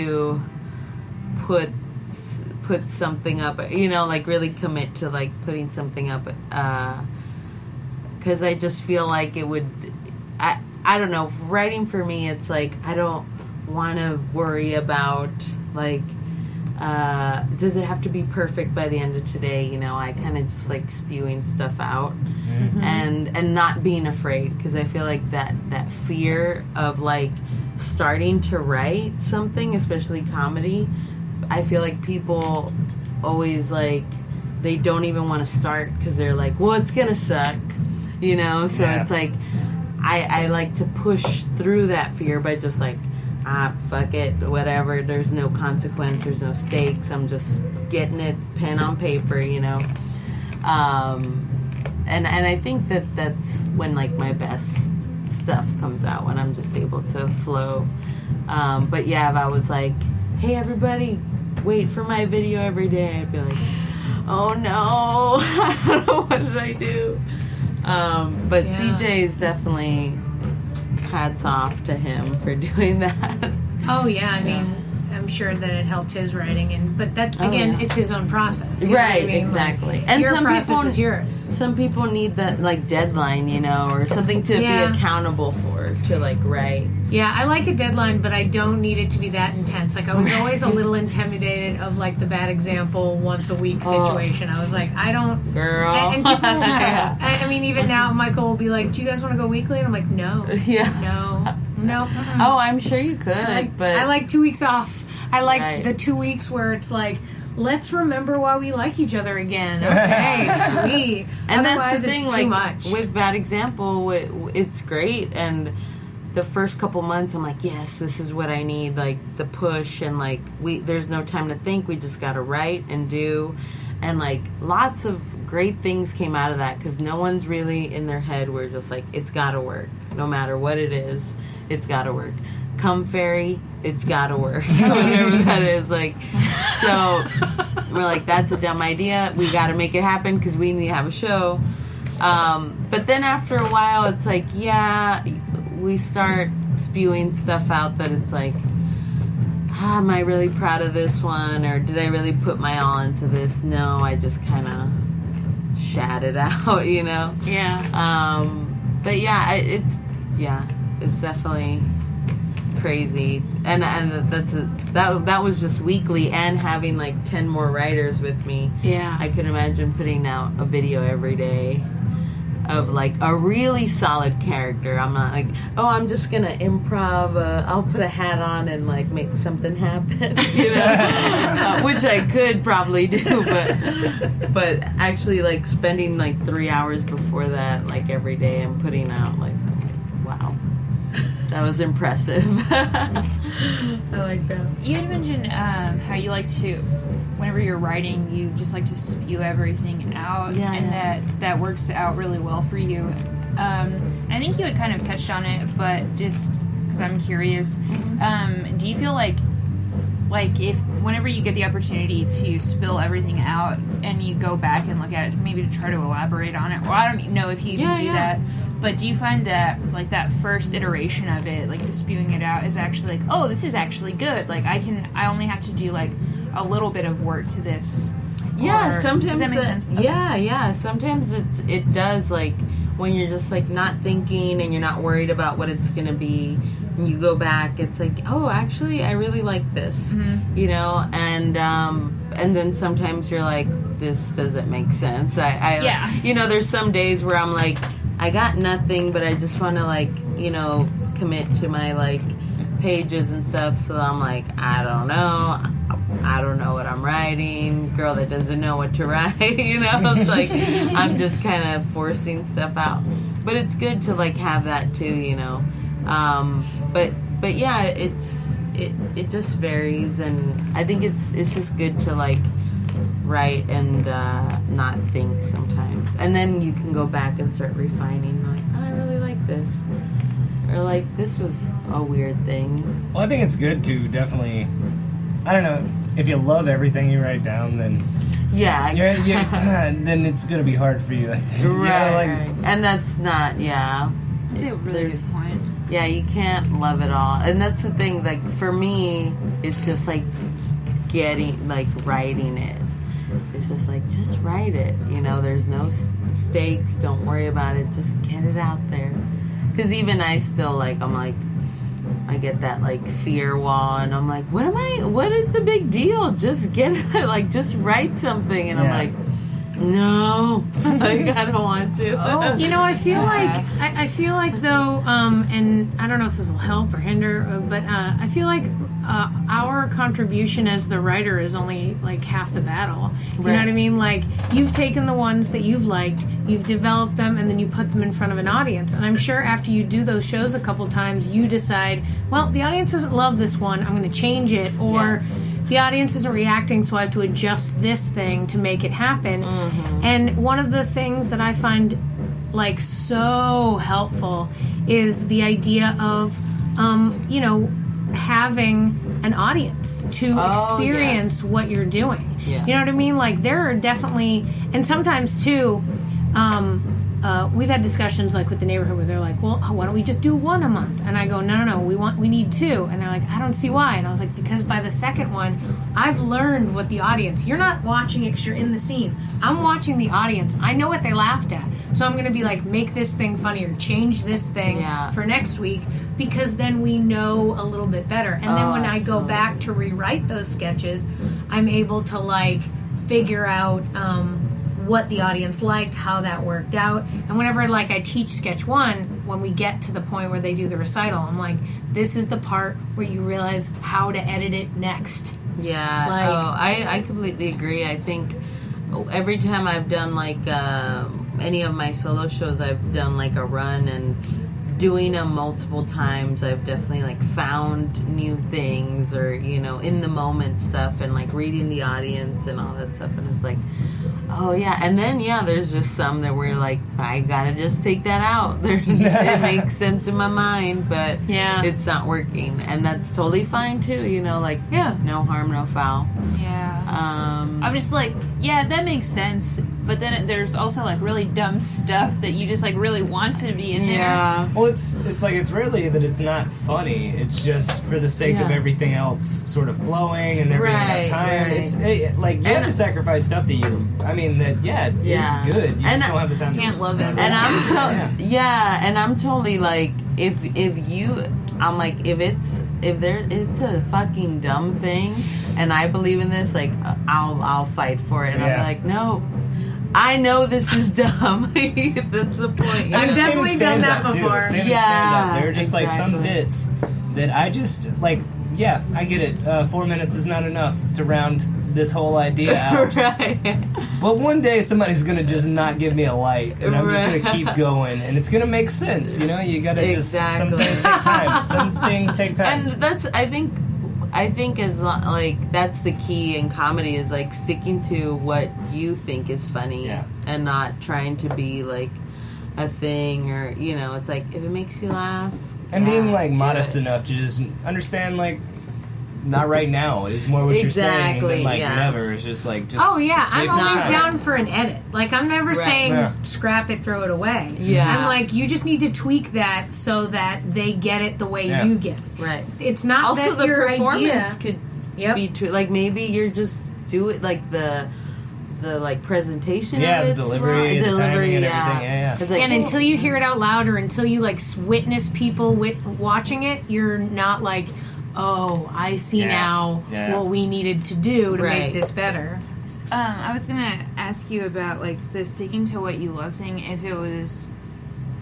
to put something up, you know, like really commit to like putting something up, because I just feel like it would, I don't know, writing for me, it's like I don't want to worry about like does it have to be perfect by the end of today, you know. I kind of just like spewing stuff out, and not being afraid, because I feel like that fear of like starting to write something, especially comedy, I feel like people always like, they don't even want to start because they're like, well, it's gonna suck, you know. So it's like I like to push through that fear by just like, fuck it, whatever, there's no consequence, there's no stakes, I'm just getting it pen on paper, you know. And I think that's when like my best stuff comes out, when I'm just able to flow. But yeah, if I was like, hey everybody, wait for my video every day, I'd be like, oh no, I don't know, what did I do? But CJ is definitely, hats off to him for doing that. Oh yeah, I mean, I'm sure that it helped his writing, but that again, it's his own process, you right? Know what I mean? Exactly. Like, and your some process people, is yours. Some people need that like deadline, you know, or something to be accountable for, to like write. Yeah, I like a deadline, but I don't need it to be that intense. Like, I was always a little intimidated of like the bad example once a week situation. I was like, I don't, girl. And people, I mean, even now, Michael will be like, "Do you guys want to go weekly?" And I'm like, "No, no." Oh, I'm sure you could, but I like 2 weeks off. I like the 2 weeks where it's like, let's remember why we like each other again. Okay, sweet. And otherwise, that's the thing, it's like too much. with Bad Example, it's great. And the first couple months, I'm like, yes, this is what I need. Like the push, and like there's no time to think. We just got to write and do. And like lots of great things came out of that, because no one's really in their head. We're just like, it's got to work, no matter what it is. It's got to work. Come Fairy, it's got to work. Whatever that is, like. So we're like, that's a dumb idea. We got to make it happen because we need to have a show. But then after a while, it's like, we start spewing stuff out that it's like, am I really proud of this one, or did I really put my all into this? No, I just kind of shat it out, you know. But it's definitely crazy, and that was just weekly, and having like 10 more writers with me. I could imagine putting out a video every day of like a really solid character. I'm not like, I'm just gonna improv, I'll put a hat on and like make something happen, you know. Which I could probably do, but actually like spending like 3 hours before that, like every day, and putting out like, wow, that was impressive. I like that. You had mentioned how you like to, whenever you're writing, you just like to spew everything out, that works out really well for you. I think you had kind of touched on it, but just because I'm curious, do you feel like if whenever you get the opportunity to spill everything out and you go back and look at it, maybe to try to elaborate on it, or I don't know if you even do that, but do you find that like that first iteration of it, like the spewing it out, is actually like, oh, this is actually good, like I only have to do like a little bit of work to this? Sometimes does that make sense? Okay. Sometimes it does, like when you're just like not thinking and you're not worried about what it's gonna be, and you go back, it's like, oh, actually I really like this, you know. And then sometimes you're like, this doesn't make sense. You know, there's some days where I'm like, I got nothing, but I just want to like, you know, commit to my like pages and stuff. So I'm like, I don't know what I'm writing. Girl that doesn't know what to write, you know. It's like I'm just kind of forcing stuff out. But it's good to like have that too, you know. But yeah, it just varies, and I think it's just good to like write and not think sometimes, and then you can go back and start refining, like, oh, I really like this, or like this was a weird thing. Well, I think it's good to definitely, I don't know, if you love everything you write down, then then it's gonna be hard for you, I think. Right, right. And that's not, That's a really good point. Yeah, you can't love it all. And that's the thing, like, for me, it's just, like, writing it. It's just, like, just write it. You know, there's no stakes. Don't worry about it. Just get it out there. Because even I still, like, I'm, like, I get that, like, fear wall, and I'm like, what is the big deal? Just get it, like, just write something. And I'm like, no, like, I don't want to. You know, I feel like though, and I don't know if this will help or hinder, but I feel like our contribution as the writer is only like half the battle. You know what I mean? Like, you've taken the ones that you've liked, you've developed them, and then you put them in front of an audience. And I'm sure after you do those shows a couple times, you decide, well, the audience doesn't love this one, I'm going to change it, or the audience isn't reacting, so I have to adjust this thing to make it happen. And one of the things that I find like so helpful is the idea of, you know, having an audience to experience what you're doing. You know what I mean? Like, there are definitely, and sometimes too, we've had discussions like with the neighborhood where they're like, well, why don't we just do one a month? And I go, no, we need two. And they're like, I don't see why. And I was like, because by the second one, I've learned what the audience, you're not watching it because you're in the scene. I'm watching the audience. I know what they laughed at. So I'm going to be like, make this thing funnier, change this thing for next week, because then we know a little bit better. And then when I go back to rewrite those sketches, I'm able to like figure out, what the audience liked, how that worked out. And whenever I teach sketch one, when we get to the point where they do the recital, I'm like, this is the part where you realize how to edit it next. Yeah. Like, I completely agree. I think every time I've done like any of my solo shows, I've done like a run, and doing them multiple times, I've definitely like found new things, or, you know, in the moment stuff, and like reading the audience and all that stuff. And it's like, oh yeah. And then there's just some that we're like, I gotta just take that out. It makes sense in my mind, but it's not working, and that's totally fine too. You know, like no harm, no foul. I'm just like, that makes sense. But then there's also like really dumb stuff that you just like really want to be in there. Well, it's like, it's rarely that it's not funny. It's just for the sake of everything else sort of flowing and there being enough time. It's like, you have to sacrifice stuff that is good. You just don't have the time. You can't love it. And I'm totally like, if it's a fucking dumb thing, and I believe in this, like, I'll fight for it, and I'll be like, no, I know this is dumb. That's the point. I've definitely done that before. There are just like some bits that I just like. Yeah, I get it. 4 minutes is not enough to round this whole idea out. But one day somebody's gonna just not give me a light, and I'm just gonna keep going, and it's gonna make sense. You know, you gotta just. Some things take time. Some things take time. And that's, I think is like, that's the key in comedy, is like sticking to what you think is funny, and not trying to be like a thing, or, you know, it's like, if it makes you laugh, and being like modest enough to just understand, like, not right now is more what you're saying than like never. It's just like, just I'm always down for an edit. Like, I'm never saying scrap it, throw it away. I'm like, you just need to tweak that so that they get it the way you get it. Right. It's not also that the your performance idea could be true. Like, maybe you're just do it like the like presentation of it, the delivery, the timing and everything. It's like, and until you hear it out loud, or until you like witness people watching it, you're not like, oh, I see now what we needed to do to make this better. I was gonna ask you about like the sticking to what you love thing, if it was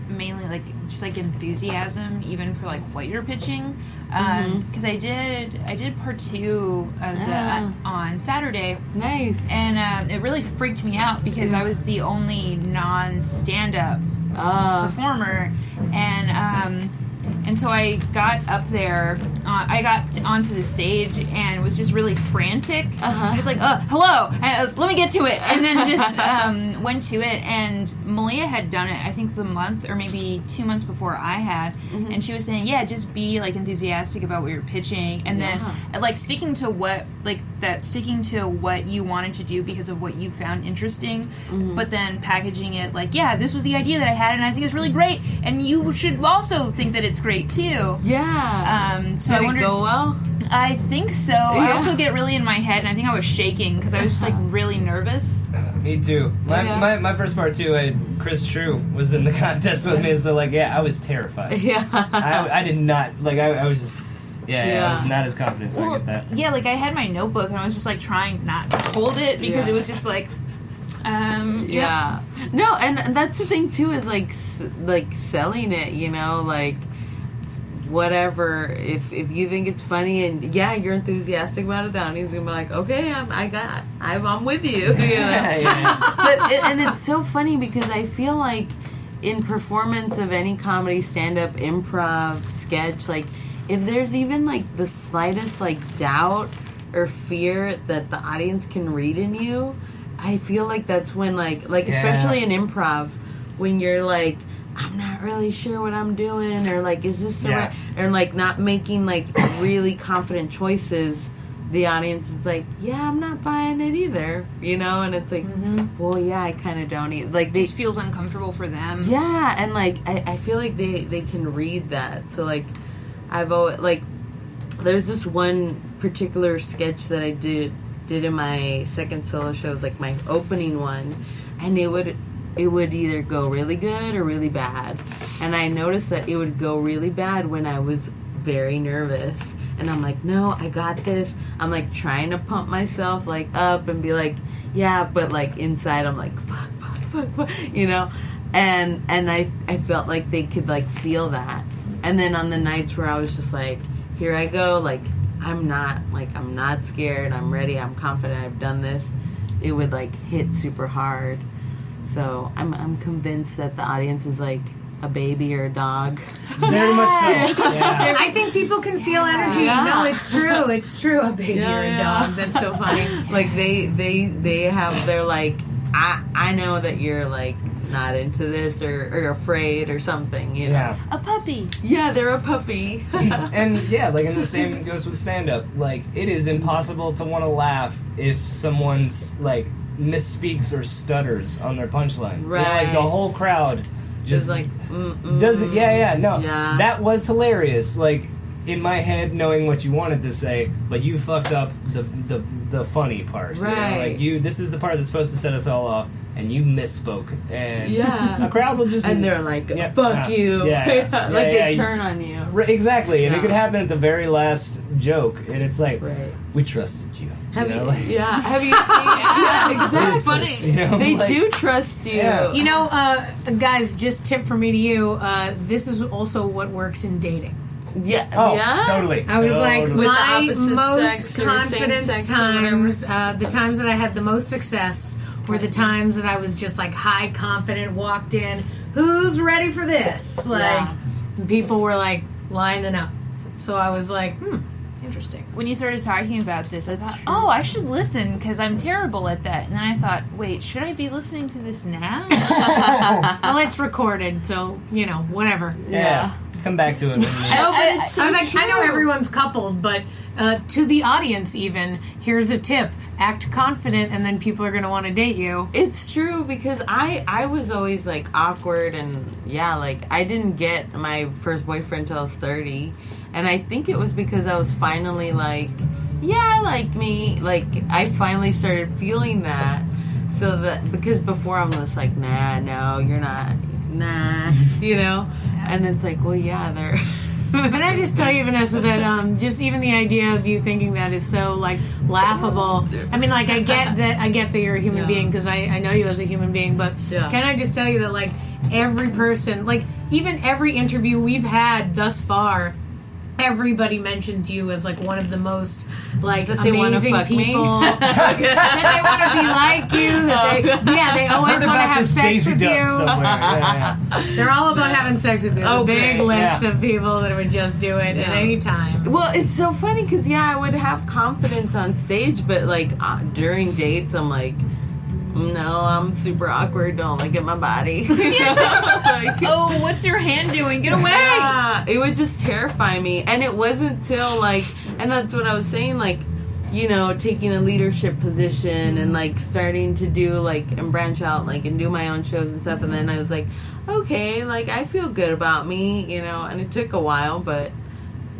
mainly like just like enthusiasm, even for like what you're pitching, because I did part 2 of the on Saturday. Nice. And it really freaked me out because I was the only non-stand-up performer, and so I got up there, I got onto the stage and was just really frantic. Just like, hello, let me get to it. And then just went to it. And Malia had done it, I think, the month or maybe 2 months before I had. And she was saying, just be like enthusiastic about what you're pitching. And then like sticking to what, like that sticking to what you wanted to do because of what you found interesting, but then packaging it like, yeah, this was the idea that I had, and I think it's really great, and you should also think that it's great too. Yeah. So Did it go well? I think so. I also get really in my head, and I think I was shaking because I was just like really nervous. Me too. My first part too. Chris True was in the contest with me, so like, I was terrified. Yeah. I did not like. I was just. I was not as confident, so I get that. Yeah, like I had my notebook and I was just like trying not to hold it because it was just like, yeah. No, and that's the thing too is like selling it, you know, like whatever. If you think it's funny and you're enthusiastic about it, the audience is gonna be like, okay, I'm with you. You know? But and it's so funny because I feel like in performance of any comedy, stand-up, improv, sketch, like. If there's even, like, the slightest, like, doubt or fear that the audience can read in you, I feel like that's when, like especially in improv, when you're, like, I'm not really sure what I'm doing, or, like, is this the right... Or, like, not making, like, really confident choices, the audience is like, I'm not buying it either, you know? And it's like, well, I kind of don't either. Like, it just feels uncomfortable for them. Yeah, and, like, I feel like they can read that. So, like... I've always, like, there's this one particular sketch that I did in my second solo show. It was like my opening one, and it would either go really good or really bad. And I noticed that it would go really bad when I was very nervous. And I'm like, no, I got this. I'm like trying to pump myself like up and be like, but like inside I'm like, fuck, you know? And I felt like they could like feel that. And then on the nights where I was just like, here I go, like, I'm not scared, I'm ready, I'm confident, I've done this, it would, like, hit super hard. So I'm convinced that the audience is, like, a baby or a dog. Very much so. Yeah. I think people can feel energy. Yeah. No, it's true, a baby or a dog. That's so funny. Like, they're like, I know that you're, like, not into this or afraid or something, you know. Yeah. A puppy. Yeah, they're a puppy. And like, and the same goes with stand-up. Like, it is impossible to want to laugh if someone's like misspeaks or stutters on their punchline. Right. You know, like the whole crowd just like does it. No. Yeah. That was hilarious. Like, in my head, knowing what you wanted to say, but you fucked up the funny part. Right. You know? Like, this is the part that's supposed to set us all off, and you misspoke. And a crowd will just... And they're like, fuck you. They turn on you. Exactly. And it could happen at the very last joke, and it's like, we trusted you. Have you know? seen... Yeah, exactly. Funny. You know, they do trust you. Yeah. You know, guys, just tip from me to you, this is also what works in dating. Yeah. Oh, yeah. totally. I was like, With my the opposite most sex or confidence same sex or times, the times that I had the most success were the times that I was just like high confident, walked in, who's ready for this? Like, people were like lining up. So I was like, interesting. When you started talking about this, I thought, I should listen because I'm terrible at that. And then I thought, wait, should I be listening to this now? Well, it's recorded, so, you know, whatever. Yeah. Come back to it. I was like, I know everyone's coupled, but to the audience even, here's a tip. Act confident, and then people are going to want to date you. It's true, because I was always, like, awkward, and, like, I didn't get my first boyfriend till I was 30, and I think it was because I was finally, like, like me. Like, I finally started feeling that, so that, because before I'm just like, nah, no, you're not, nah, you know? And it's like, well, they're... Can I just tell you, Vanessa, that just even the idea of you thinking that is so, like, laughable. I mean, like, I get that you're a human being, because I know you as a human being, but can I just tell you that, like, every person, like, even every interview we've had thus far, everybody mentioned you as, like, one of the most, like, that they amazing fuck people. Me. That they want to be like you. That they always want to have sex with you. They're all about having sex with you. A big list of people that would just do it at any time. Well, it's so funny because, I would have confidence on stage, but, like, during dates, I'm like, no, I'm super awkward. Don't look at my body. Like, oh, what's your hand doing? Get away! Yeah, it would just terrify me. And it wasn't till, like, and that's what I was saying, like, you know, taking a leadership position and like starting to do like and branch out like and do my own shows and stuff. And then I was like, okay, like I feel good about me, you know. And it took a while, but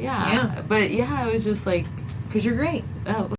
yeah. But yeah, I was just like, because you're great. Oh.